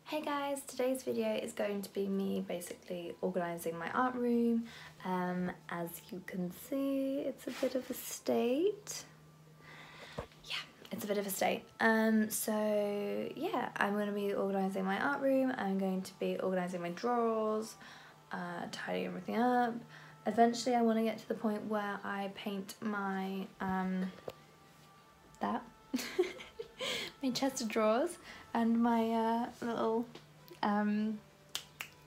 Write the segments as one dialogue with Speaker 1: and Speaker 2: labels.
Speaker 1: Hey guys, today's video is going to be me basically organising my art room. As you can see, it's a bit of a state. Yeah, it's a bit of a state. So yeah, I'm going to be organising my art room. I'm going to be organising my drawers, tidying everything up. Eventually I want to get to the point where I paint my, my chest of drawers and my little, I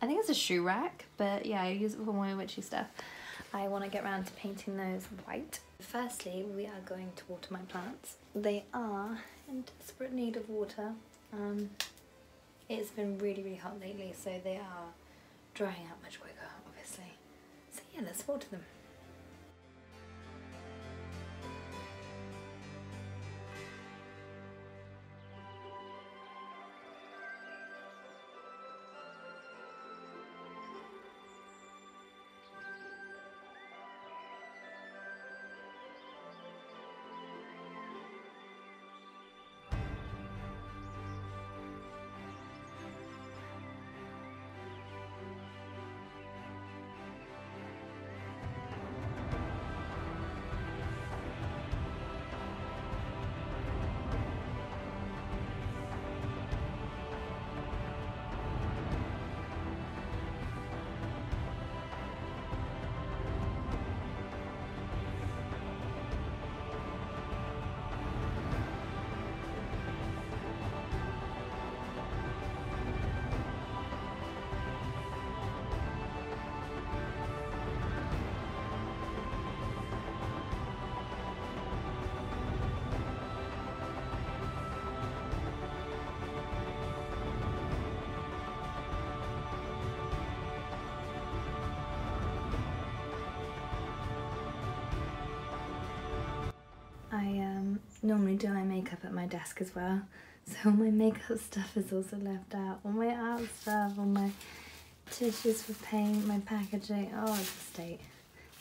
Speaker 1: think it's a shoe rack, but yeah, I use it for my witchy stuff. I want to get around to painting those white. Firstly, we are going to water my plants. They are in desperate need of water. It's been really hot lately, so they are drying out much quicker, obviously. So yeah, let's water them. I normally do my makeup at my desk as well, so all my makeup stuff is also left out, all my art stuff, all my tissues for paint, my packaging, oh it's a state.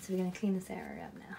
Speaker 1: So we're going to clean this area up now.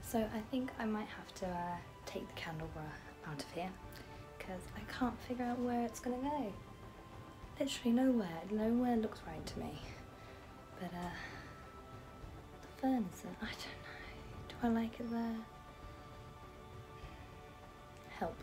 Speaker 1: So I think I might have to take the candelabra out of here because I can't figure out where it's gonna go. Literally nowhere looks right to me. But the furnace, I don't know, do I like it there? Help.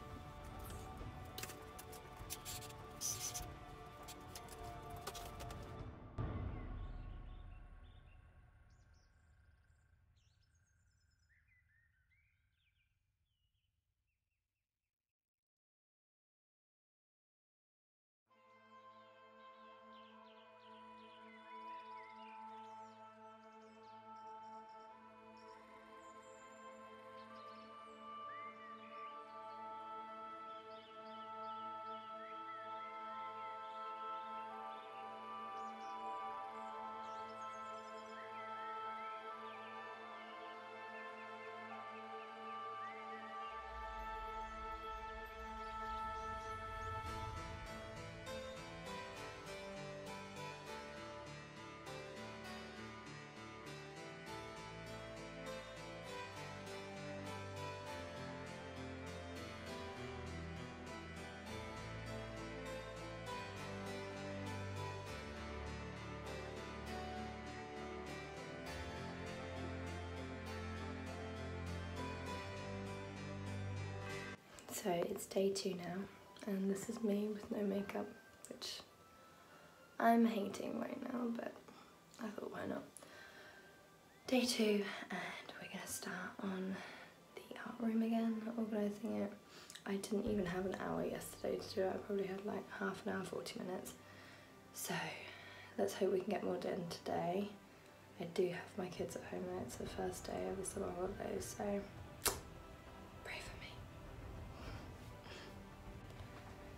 Speaker 1: So it's day 2 now, and this is me with no makeup, which I'm hating right now, but I thought why not. Day 2, and we're gonna start on the art room again, organising it. I didn't even have an hour yesterday to do it. I probably had like half an hour, 40 minutes. So let's hope we can get more done today. I do have my kids at home now. It's the first day of the summer holidays, so pray for me.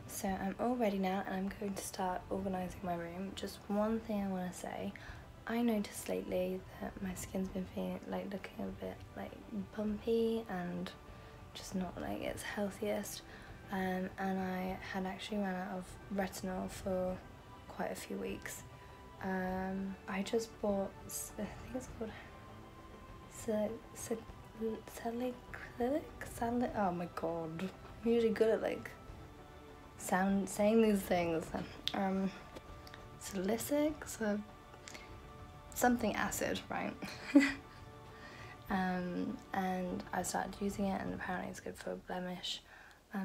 Speaker 1: So I'm all ready now, and I'm going to start organising my room. Just one thing I want to say. I noticed lately that my skin's been feeling like looking a bit like bumpy and just not like its healthiest, and I had actually run out of retinol for quite a few weeks. I just bought, I think it's called Salicylic, oh my god, I'm usually good at like saying these things. Salicylic, so something acid, right? And I started using it, and apparently it's good for blemish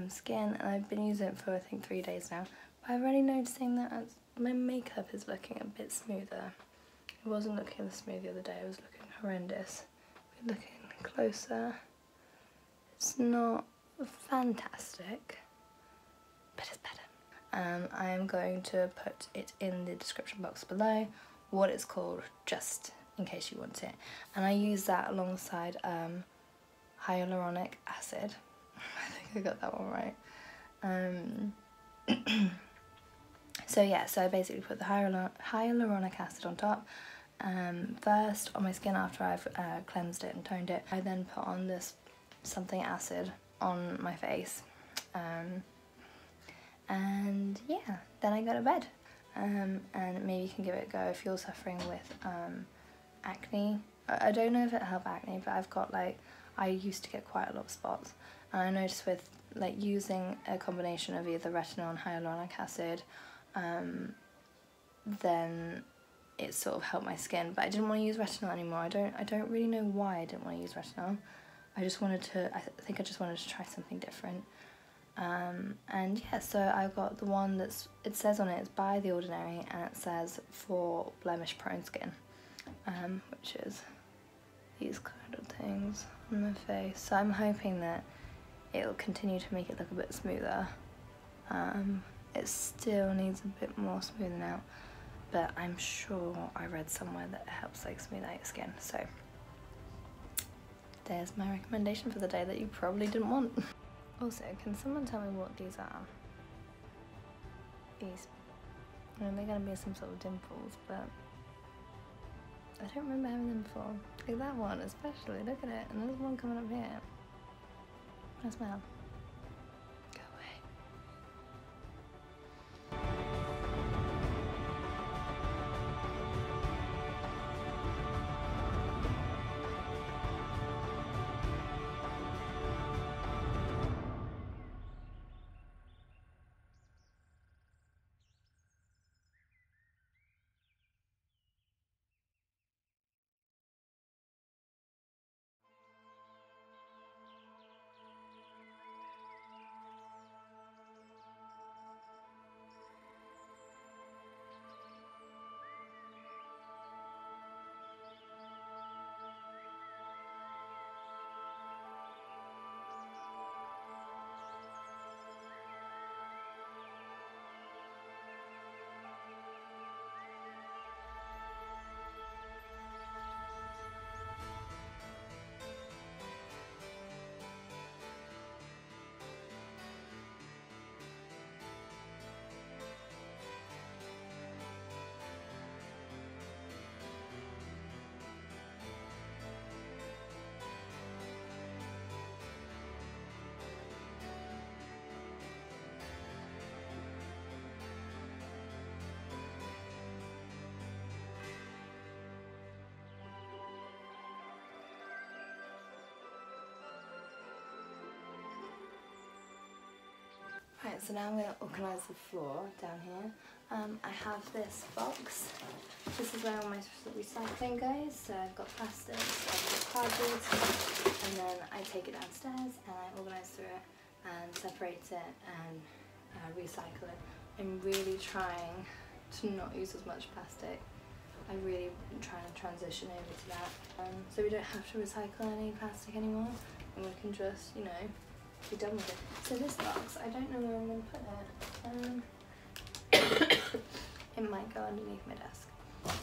Speaker 1: skin, and I've been using it for I think 3 days now. But I'm already noticing that my makeup is looking a bit smoother. It wasn't looking this smooth the other day, it was looking horrendous. But looking closer, it's not fantastic, but it's better. I am going to put it in the description box below, what it's called, just in case you want it. And I use that alongside hyaluronic acid. I think I got that one right. So yeah, so I basically put the hyaluronic acid on top first on my skin after I've cleansed it and toned it. I then put on this something acid on my face, and yeah, then I go to bed. And maybe you can give it a go if you're suffering with acne. I don't know if it helps acne, but I've got like, I used to get quite a lot of spots, and I noticed with like using a combination of either retinol and hyaluronic acid, then it sort of helped my skin. But I didn't want to use retinol anymore. I don't really know why I didn't want to use retinol. I just wanted to, I think I just wanted to try something different. And yeah, so I got the one that's, it says on it, it's by The Ordinary, and it says for blemish prone skin, which is these kind of things on my face. So I'm hoping that it'll continue to make it look a bit smoother. It still needs a bit more smoothing out, but I'm sure I read somewhere that it helps like smooth out your skin. So there's my recommendation for the day that you probably didn't want. Also, can someone tell me what these are? These. I mean, they're going to be some sort of dimples, but I don't remember having them before. Like that one especially, look at it. And there's one coming up here. I smell. Go away. Right, so now I'm going to organise the floor down here. I have this box. This is where all my recycling goes. So I've got plastics, I've got cardboard, and then I take it downstairs and I organise through it. and separate it and recycle it. I'm really trying to not use as much plastic. I really am trying to transition over to that, so we don't have to recycle any plastic anymore, and we can just, you know, be done with it. So this box, I don't know where I'm going to put it. It might go underneath my desk.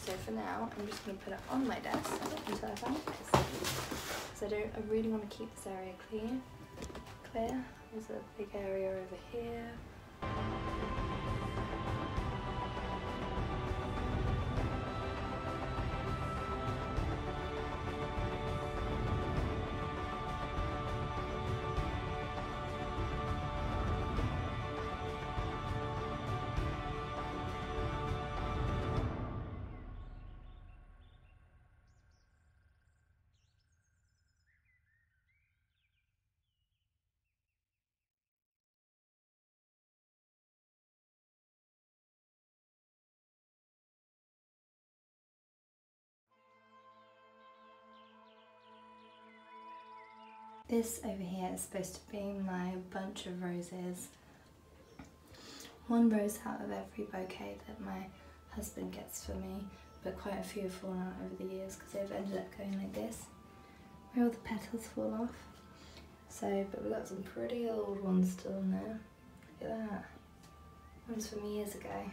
Speaker 1: So for now, I'm just going to put it on my desk until I find a place. So I really want to keep this area clear. There's a big area over here. This over here is supposed to be my bunch of roses. One rose out of every bouquet that my husband gets for me, but quite a few have fallen out over the years because they've ended up going like this, where all the petals fall off. So, but we've got some pretty old ones still in there. Look at that. One's from years ago.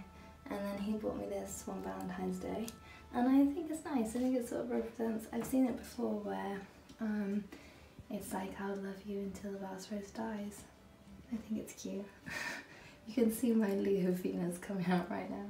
Speaker 1: And then he bought me this one Valentine's Day. And I think it's nice. I think it sort of represents, I've seen it before where it's like, I'll love you until the last rose dies. I think it's cute. You can see my Leo Venus coming out right now.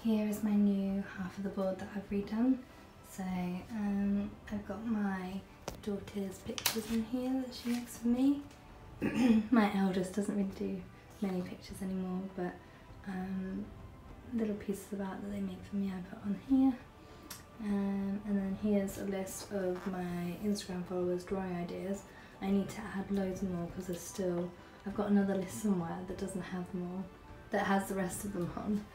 Speaker 1: Here is my new half of the board that I've redone. So I've got my daughter's pictures in here that she makes for me. My eldest doesn't really do many pictures anymore, but little pieces of art that they make for me I put on here. And then here's a list of my Instagram followers' drawing ideas. I need to add loads more because there's still, I've got another list somewhere that doesn't have them all, that has the rest of them on.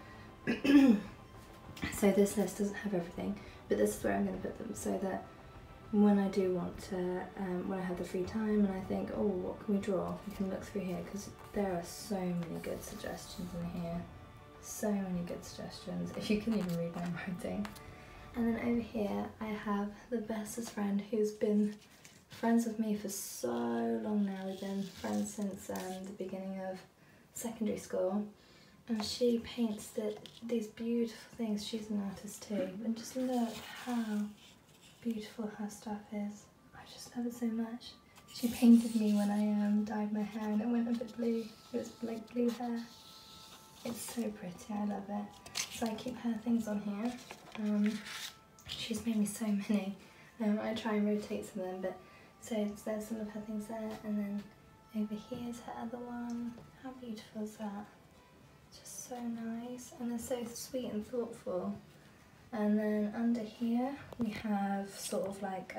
Speaker 1: So this list doesn't have everything, but this is where I'm going to put them so that when I do want to, when I have the free time and I think, oh, what can we draw, we can look through here because there are so many good suggestions in here. So many good suggestions, if you can even read my writing. And then over here I have the bestest friend who's been friends with me for so long now. We've been friends since the beginning of secondary school. And she paints these beautiful things. She's an artist too. And just look how beautiful her stuff is. I just love it so much. She painted me when I dyed my hair and it went a bit blue. It was like blue hair. It's so pretty, I love it. So I keep her things on here. She's made me so many. I try and rotate some of them, but so there's some of her things there, and then over here's her other one. How beautiful is that? Just so nice, and they're so sweet and thoughtful. And then under here we have sort of like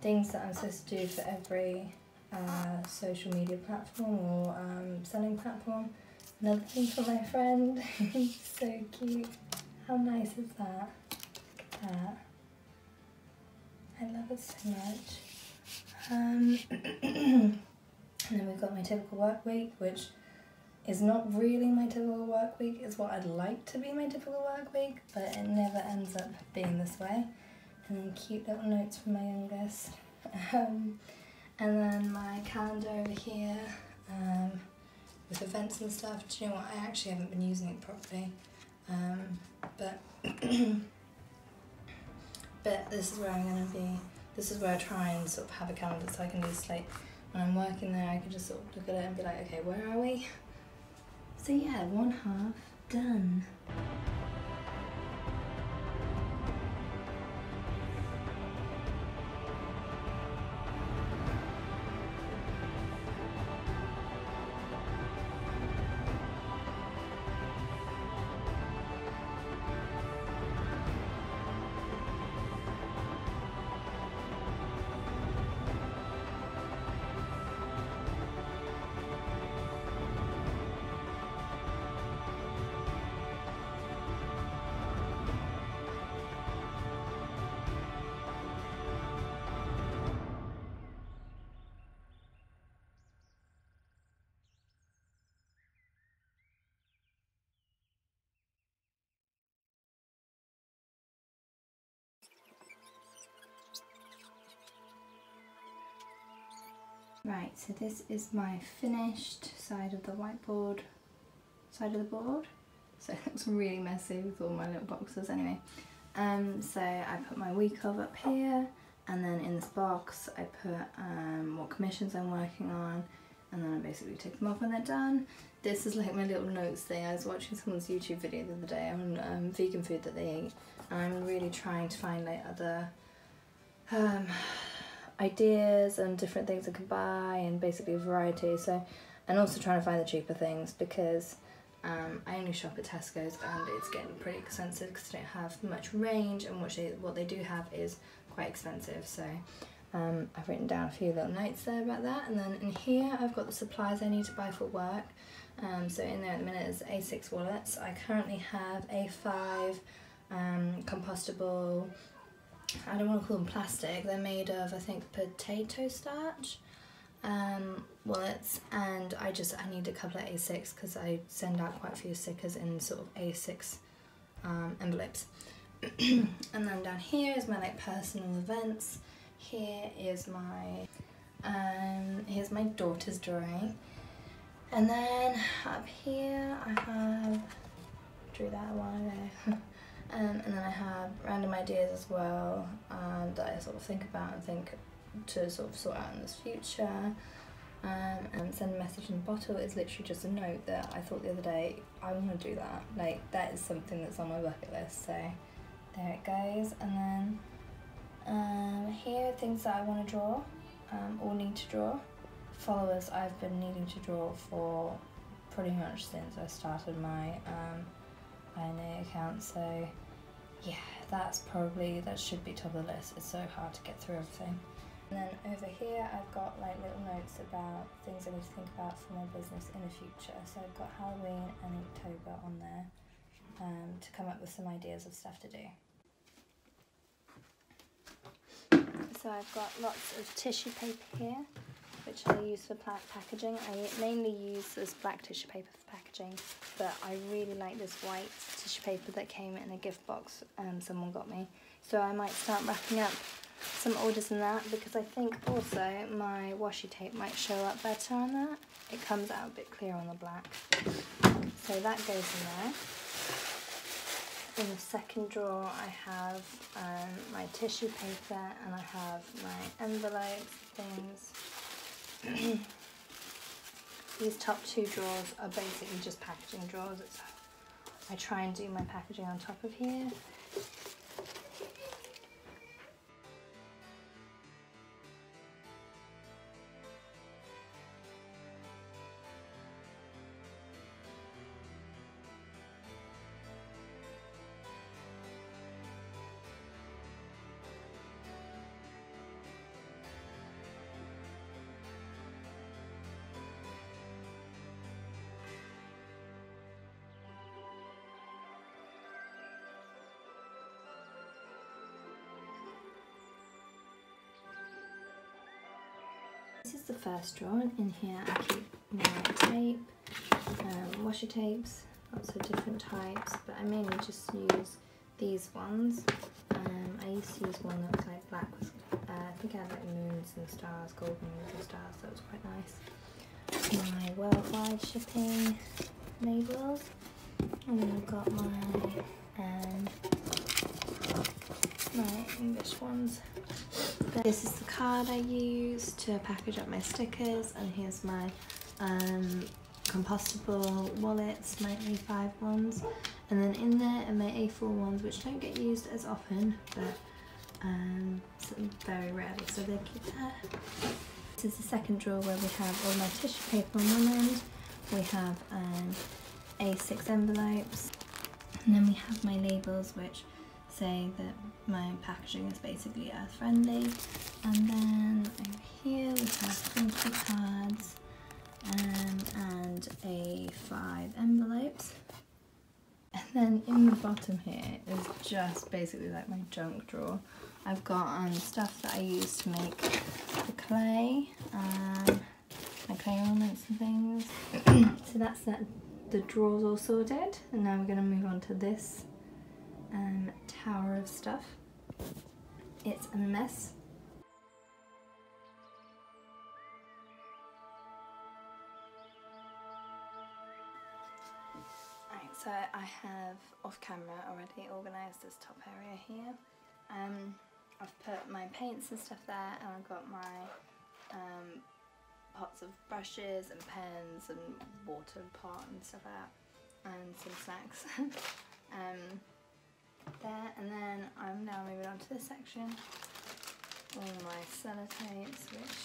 Speaker 1: things that I'm supposed to do for every social media platform or selling platform. Another thing for my friend. So cute. How nice is that? Look at that. I love it so much. And then we've got my typical work week, which is not really my typical work week. It's what I'd like to be my typical work week, but it never ends up being this way. And then cute little notes from my youngest. And then my calendar over here with events and stuff. Do you know what? I actually haven't been using it properly. But this is where I'm going to be. This is where I try and sort of have a calendar so I can just like, when I'm working there, I can just sort of look at it and be like, okay, where are we? So yeah, one half done. Right, so this is my finished side of the whiteboard, side of the board. So it looks really messy with all my little boxes anyway. So I put my week of up here, and then in this box I put what commissions I'm working on, and then I basically take them off when they're done. This is like my little notes thing. I was watching someone's YouTube video the other day on vegan food that they eat, and I'm really trying to find like other ideas and different things I could buy, and basically a variety. So, and also trying to find the cheaper things, because I only shop at Tesco's and it's getting pretty expensive because they don't have much range, and what they do have is quite expensive. So I've written down a few little notes there about that, and then in here I've got the supplies I need to buy for work. So in there at the minute is A6 wallets. I currently have A5 compostable, I don't want to call them plastic, they're made of, I think, potato starch wallets, and I need a couple of A6 because I send out quite a few stickers in sort of A6 envelopes. And then down here is my like personal events. Here is my here's my daughter's drawing, and then up here I have, drew that a while ago. And then I have random ideas as well that I sort of think about and think to sort of sort out in this future. And send a message in the bottle is literally just a note that I thought the other day, I want to do that. Like, that is something that's on my bucket list, so there it goes. And then here are things that I want to draw or need to draw. Followers I've been needing to draw for pretty much since I started my INA account, so yeah, that should be top of the list. It's so hard to get through everything. And then over here I've got like little notes about things I need to think about for my business in the future. So I've got Halloween and Inktober on there to come up with some ideas of stuff to do. So I've got lots of tissue paper here, which I use for packaging. I mainly use this black tissue paper for packaging, but I really like this white tissue paper that came in a gift box someone got me. So I might start wrapping up some orders in that, because I think also my washi tape might show up better on that. It comes out a bit clearer on the black. So that goes in there. In the second drawer I have my tissue paper, and I have my envelopes, things. These top two drawers are basically just packaging drawers. I try and do my packaging on top of here. This is the first drawer, and in here I keep my tape, washi tapes, lots of different types, but I mainly just use these ones. I used to use one that was like black with, I think it had like moons and stars, gold moons and stars, that was quite nice. My worldwide shipping labels, and then I've got my English ones. This is the card I use to package up my stickers, and here's my compostable wallets, my A5 ones, and then in there are my A4 ones, which don't get used as often, but very rarely, so they keep there. This is the second drawer where we have all my tissue paper on one end, we have A6 envelopes, and then we have my labels which say that my packaging is basically earth friendly, and then over here we have 20 cards and A5 envelopes. And then in the bottom here is just basically like my junk drawer. I've got stuff that I use to make the clay, my clay ornaments and things. So that's that. The drawers all sorted, and now we're going to move on to this tower of stuff. It's a mess. Right, so I have off camera already organised this top area here. I've put my paints and stuff there, and I've got my pots of brushes and pens and water pot and stuff out, and some snacks there. And then I'm now moving on to this section, all my sellotapes, which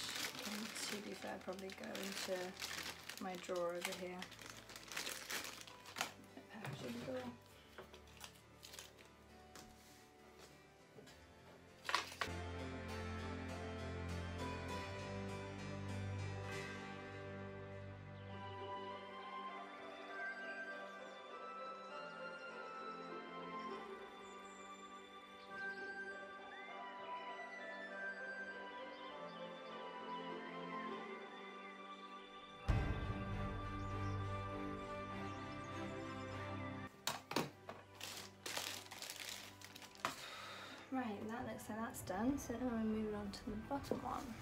Speaker 1: to be fair probably go into my drawer over here. Right, that looks like that's done, so now we're moving on to the bottom one.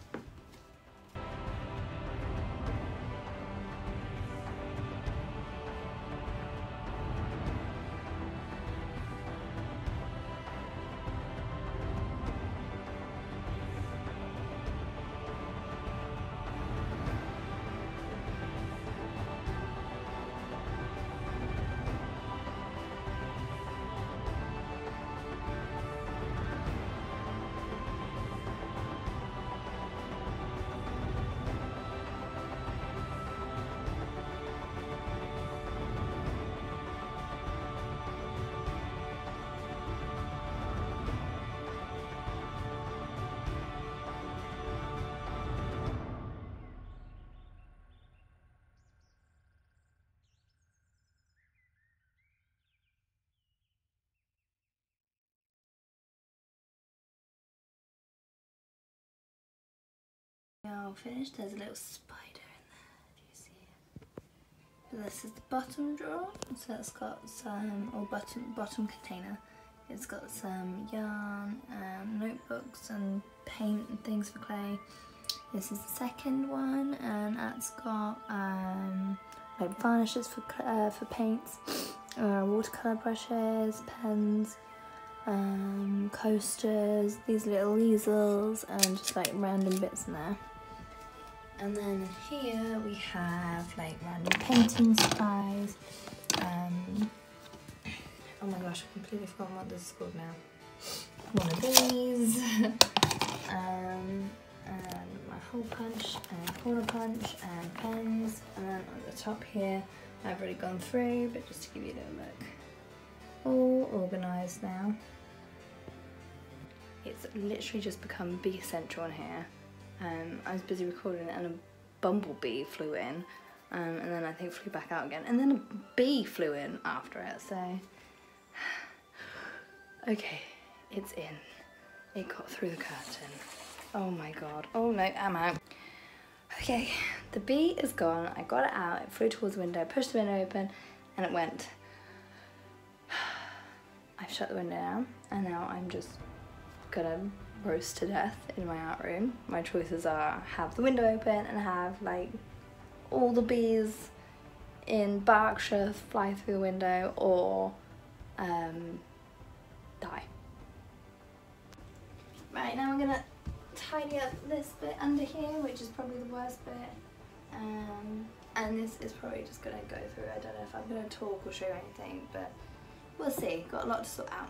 Speaker 1: Now finished, there's a little spider in there, if you see it. But this is the bottom drawer, so it's got some, or bottom container. It's got some yarn and notebooks and paint and things for clay. This is the second one, and that's got like varnishes for paints, watercolour brushes, pens, coasters, these little easels, and just like random bits in there. And then here we have like random painting supplies. Oh my gosh, I've completely forgotten what this is called now. One of these, and my hole punch, and corner punch, and pens. And then on the top here, I've already gone through, but just to give you a little look. All organised now. It's literally just become bee central in here. I was busy recording it and a bumblebee flew in, and then I think flew back out again, and then a bee flew in after it, so okay, it's in. It got through the curtain. Oh my god. Oh no, I'm out. Okay, the bee is gone. I got it out, it flew towards the window, pushed the window open, and it went. I've shut the window now, and now I'm just gonna roast to death in my art room. My choices are have the window open and have like all the bees in Berkshire fly through the window, or die. Right, now I'm gonna tidy up this bit under here, which is probably the worst bit, and this is probably just gonna go through. I don't know if I'm gonna talk or show you anything, but we'll see. Got a lot to sort out.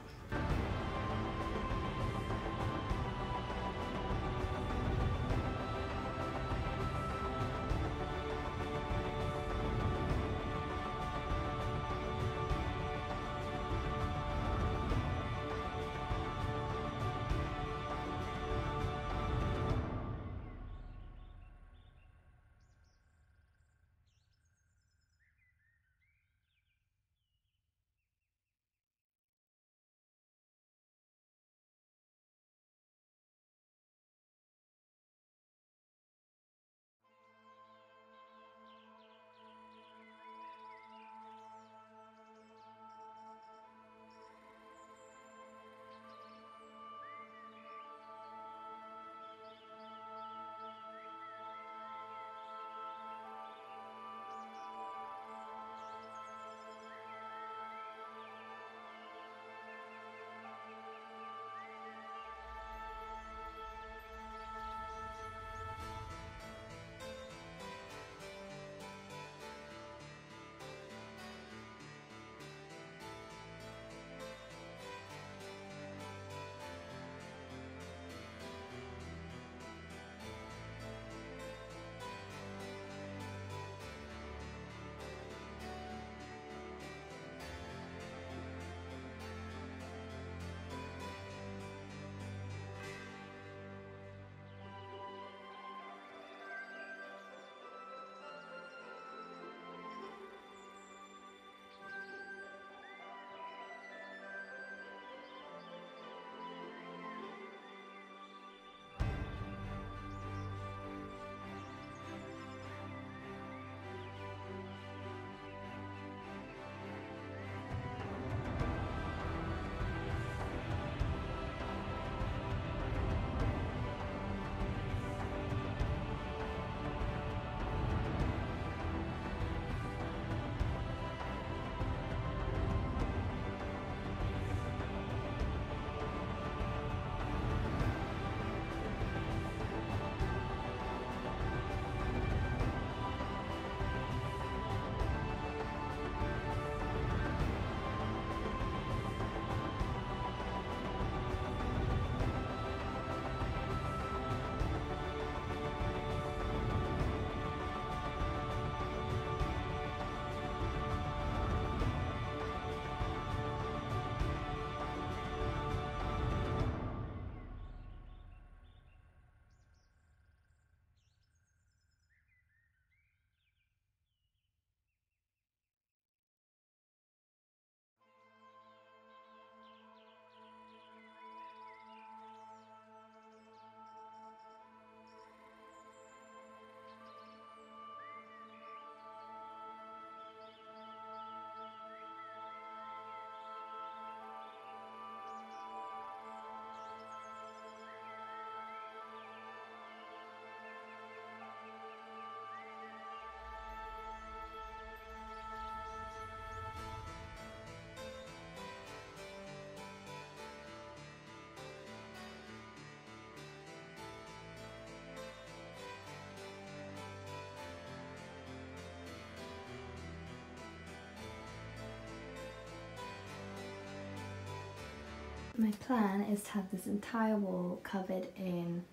Speaker 1: My plan is to have this entire wall covered in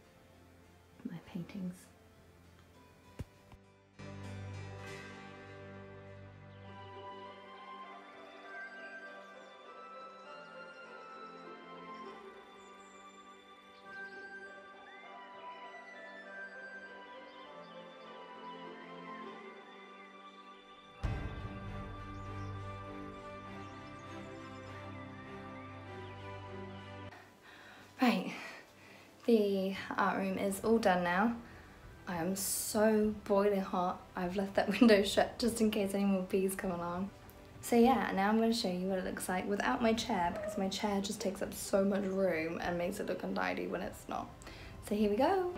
Speaker 1: my paintings. Right, the art room is all done now. I am so boiling hot. I've left that window shut just in case any more bees come along. So yeah, now I'm going to show you what it looks like without my chair, because my chair just takes up so much room and makes it look untidy when it's not. So here we go.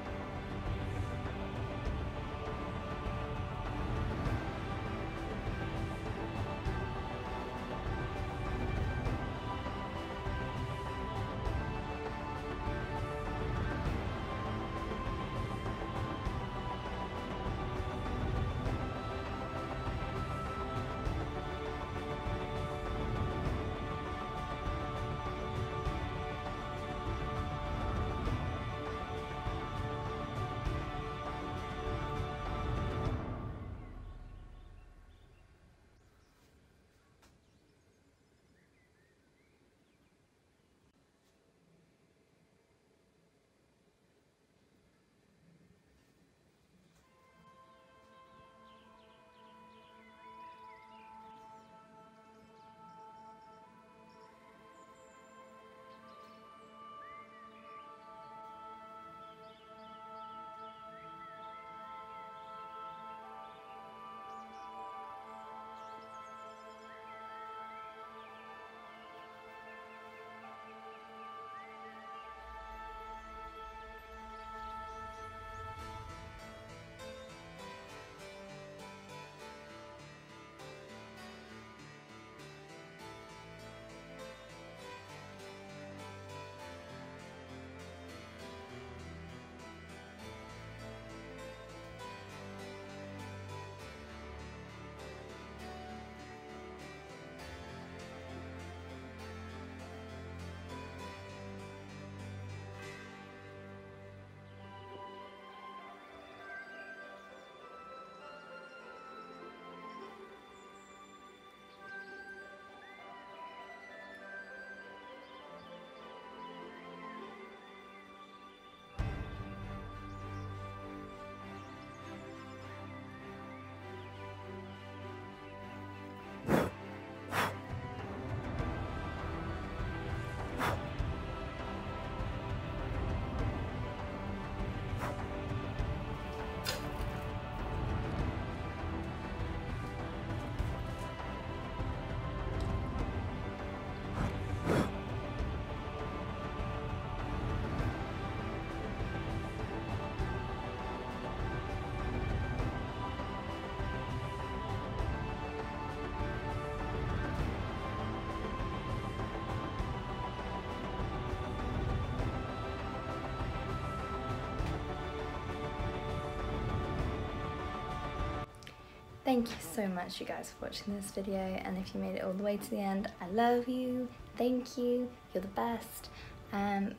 Speaker 1: Thank you so much, you guys, for watching this video, and if you made it all the way to the end, I love you, thank you, you're the best.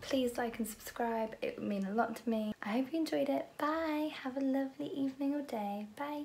Speaker 1: Please like and subscribe, it would mean a lot to me. I hope you enjoyed it. Bye, have a lovely evening or day. Bye.